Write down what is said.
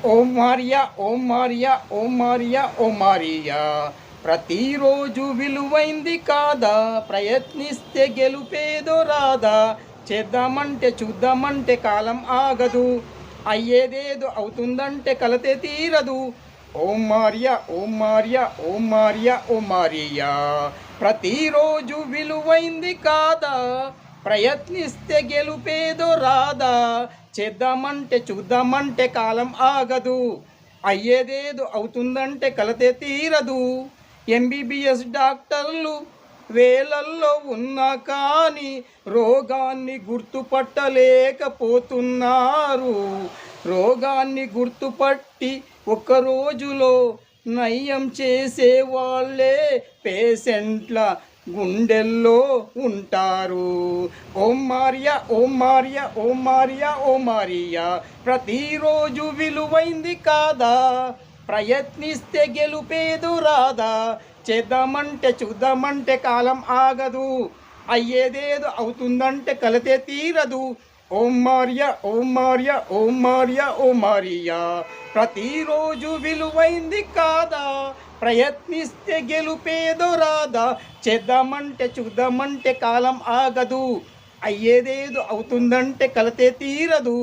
ఓం Maria ఓం Maria ఓం Maria ఓం Maria. ప్రతిరోజు విలువైంది కాదా, ప్రయత్నిస్తే గెలుపేదో రాదా. చేద్దామంటే చూద్దామంటే కాలం ఆగదు, అయ్యేదేదో అవుతుందంటే కలతే తీరదు. ఓం మారియా ఓం మారియా ఓం మారియా ఓం మారియా. ప్రతిరోజు విలువైంది కాదా, ప్రయత్నిస్తే గెలుపేదో రాదా. చేద్దామంటే చూద్దామంటే కాలం ఆగదు, అయ్యేదేదో అవుతుందంటే కలతే తీరదు. ఎంబీబీఎస్ డాక్టర్లు వేలల్లో ఉన్నా కానీ రోగాన్ని గుర్తుపట్టలేకపోతున్నారు. రోగాన్ని గుర్తుపట్టి ఒక్క రోజులో నయం చేసే వాళ్ళే పేషెంట్ల గుండెల్లో ఉంటారు. ఓం మారియా ఓం మారియా ఓం మారియా ఓం మారియా. ప్రతిరోజు విలువైంది కాదా, ప్రయత్నిస్తే గెలుపేదు రాదా. చేద్దామంటే చూద్దామంటే కాలం ఆగదు, అయ్యేదేదో అవుతుందంటే కలతే తీరదు. ఓం మారియా ఓం మారియా ఓం మారియా ఓం మారియా. ప్రతిరోజు విలువైంది కాదా, ప్రయత్నిస్తే గెలుపేదో రాదా. చేద్దామంటే చూద్దామంటే కాలం ఆగదు, అయ్యేదేదో అవుతుందంటే కలతే తీరదు.